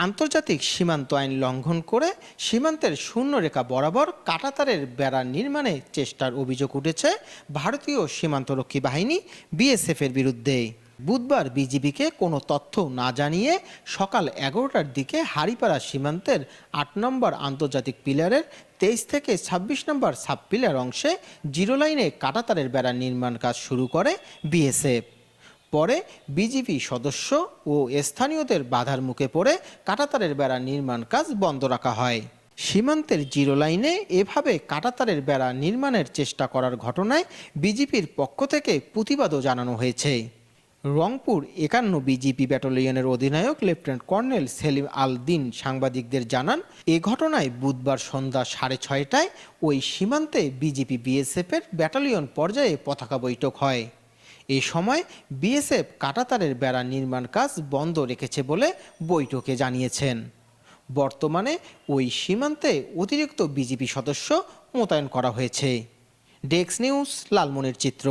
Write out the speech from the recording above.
আন্তর্জাতিক সীমান্ত আইন লঙ্ঘন করে সীমান্তের শূন্যরেখা বরাবর কাঁটাতারের বেড়া নির্মাণে চেষ্টার অভিযোগ উঠেছে ভারতীয় সীমান্তরক্ষী বাহিনী বিএসএফের বিরুদ্ধে। বুধবার বিজিবিকে কোনো তথ্য না জানিয়ে সকাল 11টার দিকে হারিপাড়া সীমান্তের ৮ নম্বর আন্তর্জাতিক পিলারের 23 থেকে ২৬ নম্বর সাব পিলার অংশে জিরো লাইনে কাঁটাতারের বেড়া নির্মাণ কাজ শুরু করে বিএসএফ। পরে বিজিবি সদস্য ও স্থানীয়দের বাধার মুখে পড়ে কাঁটাতারের বেড়া নির্মাণ কাজ বন্ধ রাখা হয়। সীমান্তের জিরো লাইনে এভাবে কাঁটাতারের বেড়া নির্মাণের চেষ্টা করার ঘটনায় বিজিবির পক্ষ থেকে প্রতিবাদও জানানো হয়েছে। রংপুর ৫১ বিজিবি ব্যাটালিয়নের অধিনায়ক লেফটেন্যান্ট কর্নেল সেলিম আল দিন সাংবাদিকদের জানান, এ ঘটনায় বুধবার সন্ধ্যা ৬:৩০টায় ওই সীমান্তে বিজিবি বিএসএফের ব্যাটালিয়ন পর্যায়ে পতাকা বৈঠক হয়। এ সময় বিএসএফ কাঁটাতারের বেড়া নির্মাণ কাজ বন্ধ রেখেছে বলে বৈঠকে জানিয়েছেন। বর্তমানে ওই সীমান্তে অতিরিক্ত বিজিবি সদস্য মোতায়েন করা হয়েছে। ডেস্ক নিউজ, লালমনির চিত্র।